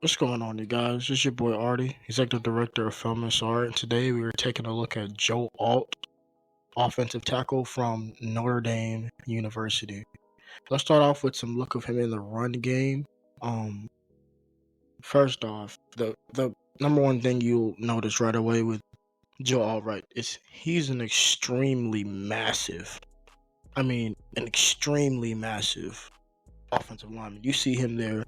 What's going on, you guys? It's your boy Arti, Executive Director of Finalist Art, and today we are taking a look at Joe Alt, offensive tackle from Notre Dame University. Let's start off with some look of him in the run game. First off, the number one thing you'll notice right away with Joe Alt, right, is he's an extremely massive, an extremely massive offensive lineman. You see him there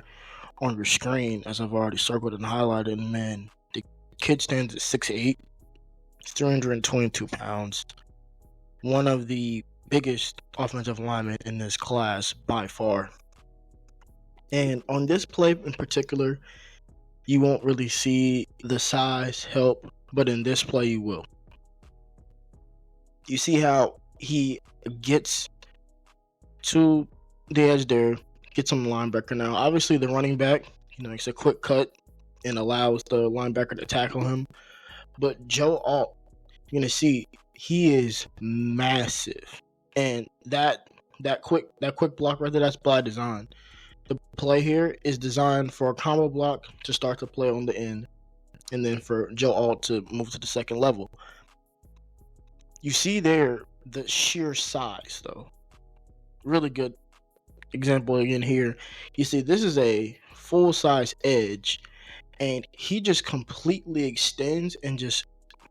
on your screen, as I've already circled and highlighted, and man, the kid stands at 6'8", 322 pounds. One of the biggest offensive linemen in this class by far. And on this play in particular, you won't really see the size help, but in this play you will. You see how he gets to the edge there, gets some linebacker now. Obviously the running back, makes a quick cut and allows the linebacker to tackle him. But Joe Alt, you're gonna see he is massive, and that quick block right there, that's by design. The play here is designed for a combo block to start the play on the end, and then for Joe Alt to move to the second level. You see there the sheer size, though. Really good example again here. You see this is a full-size edge, and he just completely extends and just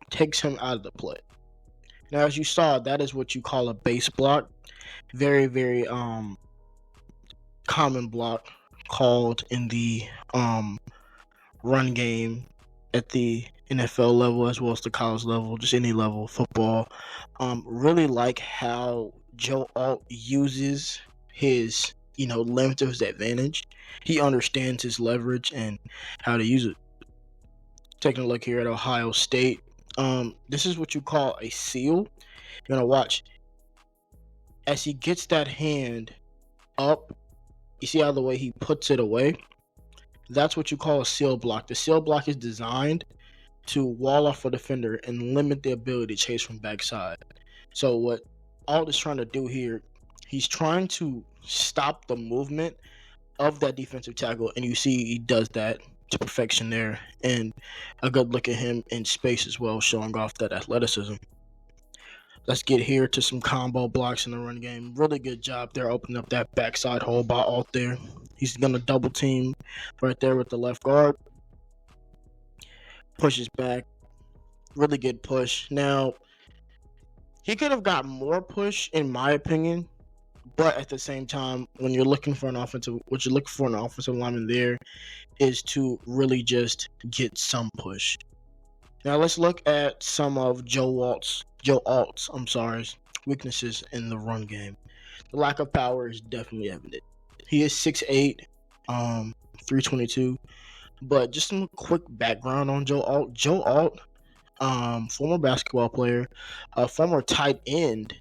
takes him out of the play. Now, as you saw, that is what you call a base block. Very, very common block called in the run game at the NFL level as well as the college level, just any level, football. Really like how Joe Alt uses his length to his advantage. He understands his leverage and how to use it. Taking a look here at Ohio State. This is what you call a seal. You're gonna watch as he gets that hand up. You see how the way he puts it away? That's what you call a seal block. The seal block is designed to wall off a defender and limit the ability to chase from backside. So what Alt is trying to do here, he's trying to stop the movement of that defensive tackle, and you see he does that to perfection there, and a good look at him in space as well, showing off that athleticism. Let's get here to some combo blocks in the run game. Really good job there, opening up that backside hole by Alt there. He's gonna double team right there with the left guard. Pushes back. Really good push. Now, he could have got more push in my opinion, but at the same time, when you're looking for an offensive lineman there is to really just get some push. Now let's look at some of Joe Alt's weaknesses in the run game. The lack of power is definitely evident. He is 6'8", 322. But just some quick background on Joe Alt. Joe Alt, former basketball player, former tight end.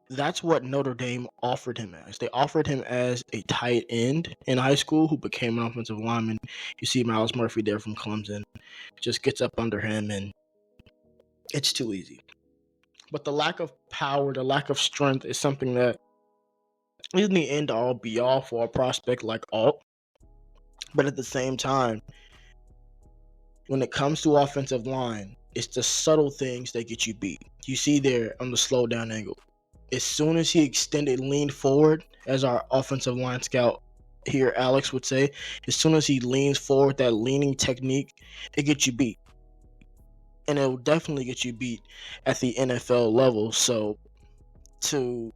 That's what Notre Dame offered him as. They offered him as a tight end in high school who became an offensive lineman. You see Myles Murphy there from Clemson. Just gets up under him, and it's too easy. But the lack of power, the lack of strength is something that isn't the end-all, be-all for a prospect like Alt. But at the same time, when it comes to offensive line, it's the subtle things that get you beat. You see there on the slow down angle. As soon as he leaned forward, as our offensive line scout here, Alex, would say, as soon as he leans forward, that leaning technique, it gets you beat. And it will definitely get you beat at the NFL level. So to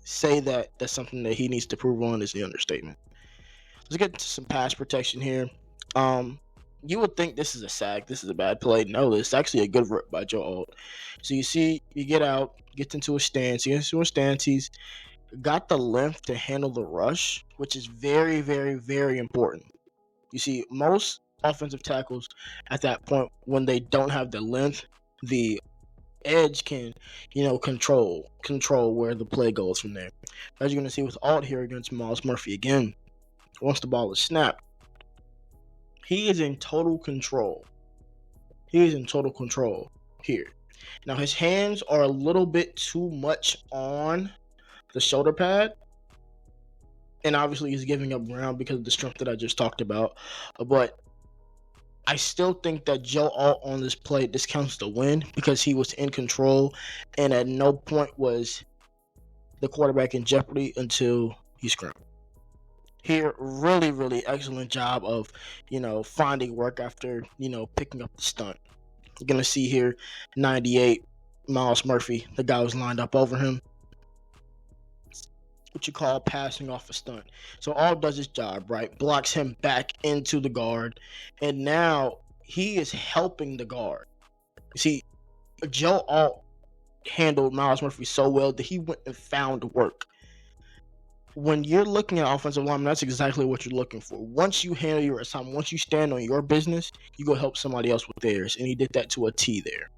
say that that's something that he needs to prove on is the understatement. Let's get into some pass protection here. You would think this is a sack, this is a bad play. No, this is actually a good rip by Joe Alt. So you see, you get out, gets into a stance. He's got the length to handle the rush, which is very, very, very important. You see, most offensive tackles at that point, when they don't have the length, the edge can, control where the play goes from there. As you're going to see with Alt here against Myles Murphy again, once the ball is snapped, he is in total control. Here. Now, his hands are a little bit too much on the shoulder pad, and obviously he's giving up ground because of the strength that I just talked about. But I still think that Joe Alt on this play discounts the win because he was in control, and at no point was the quarterback in jeopardy until he scrambled. Here, really, really excellent job of, finding work after, picking up the stunt. You're going to see here 98, Miles Murphy, the guy was lined up over him. What you call passing off a stunt. So Alt does his job, right? Blocks him back into the guard, and now he is helping the guard. See, Joe Alt handled Miles Murphy so well that he went and found work. When you're looking at offensive lineman, that's exactly what you're looking for. Once you handle your assignment, once you stand on your business, you go help somebody else with theirs, and he did that to a T there.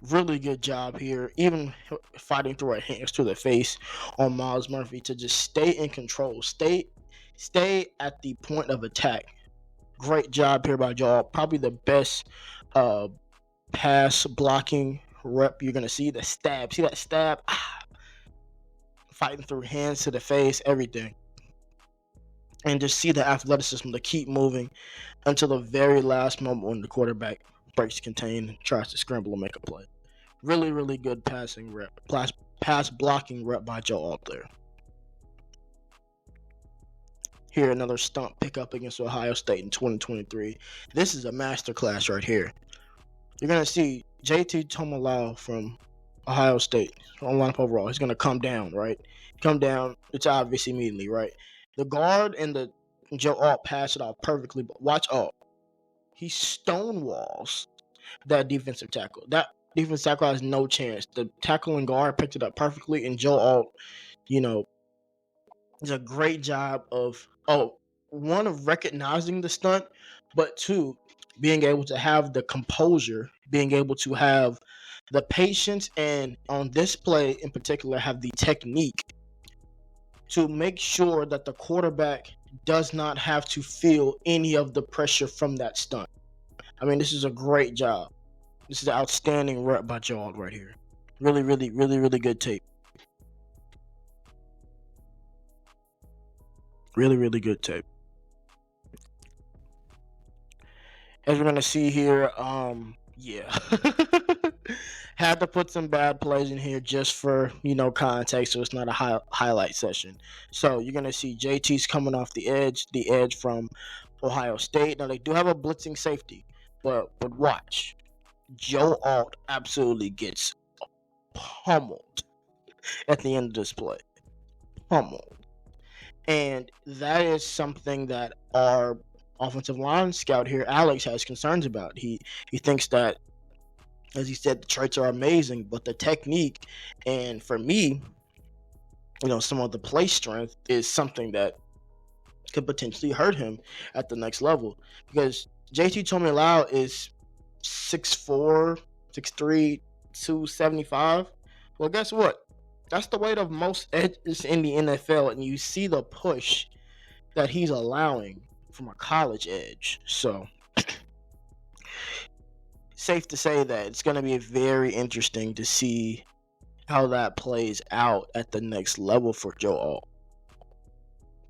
Really good job here, even fighting through our hands to the face on Miles Murphy to just stay in control, stay at the point of attack. Great job here by Joe. Probably the best pass blocking rep you're gonna see. The stab, see that stab? Fighting through hands to the face, everything, and just see the athleticism to keep moving until the very last moment when the quarterback breaks contain and tries to scramble and make a play. Really, really good passing rep, pass blocking rep by Joe Alt there. Here, another stunt pickup against Ohio State in 2023. This is a masterclass right here. You're going to see JT Tomalau from Ohio State on lineup overall. He's going to come down, right? Come down. It's obvious immediately, right? The guard and the Joe Alt pass it off perfectly, but watch Alt. He stonewalls that defensive tackle. That defensive tackle has no chance. The tackle and guard picked it up perfectly, and Joe Alt, does a great job of, one, of recognizing the stunt, but two, being able to have the composure, being able to have the patience, and on this play in particular, have the technique to make sure that the quarterback does not have to feel any of the pressure from that stunt. I mean, this is a great job. This is an outstanding rep by Joe Alt right here. Really, really, really, really good tape. Really, really good tape. As we're going to see here, had to put some bad plays in here just for, context, so it's not a highlight session. So you're going to see JT's coming off the edge from Ohio State. Now, they do have a blitzing safety, but watch. Joe Alt absolutely gets pummeled at the end of this play. Pummeled. And that is something that our offensive line scout here, Alex, has concerns about. He thinks that, as he said, the traits are amazing, but the technique, and for me, some of the play strength is something that could potentially hurt him at the next level. Because JT Tomilau is 6'4", 6'3", 275. Well, guess what? That's the weight of most edges in the NFL, and you see the push that he's allowing from a college edge. So, safe to say that it's going to be very interesting to see how that plays out at the next level for Joe Alt.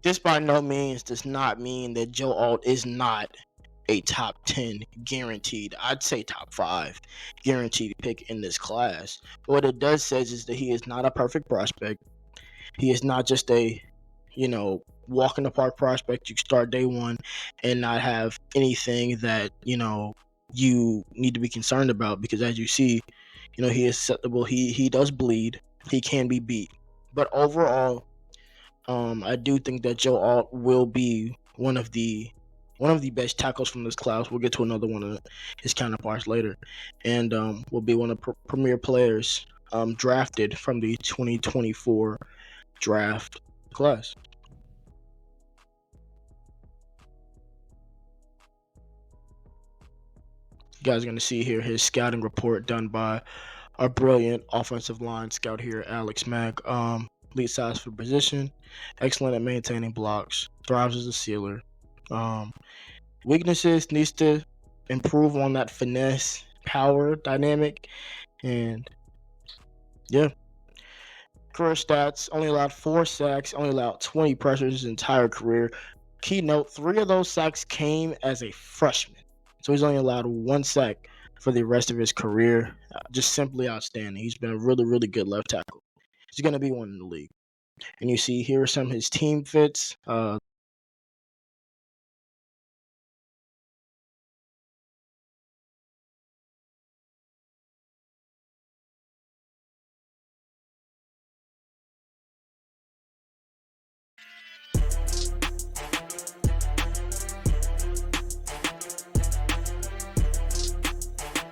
This by no means does not mean that Joe Alt is not a top 10 guaranteed, I'd say top 5 guaranteed pick in this class. But what it does says is that he is not a perfect prospect. He is not just a, walk in the park prospect. You start day one and not have anything that, you need to be concerned about, because as you see, he is susceptible. He does bleed. He can be beat. But overall, I do think that Joe Alt will be one of the best tackles from this class. We'll get to another one of his counterparts later, and will be one of the premier players drafted from the 2024 draft class. You guys are going to see here his scouting report done by our brilliant offensive line scout here, Alex Mack. Lead size for position, excellent at maintaining blocks, thrives as a sealer. Weaknesses, needs to improve on that finesse power dynamic, and career stats, only allowed 4 sacks, only allowed 20 pressures his entire career. Keynote, 3 of those sacks came as a freshman. So he's only allowed 1 sack for the rest of his career. Just simply outstanding. He's been a really, really good left tackle. He's going to be one in the league. And you see here are some of his team fits.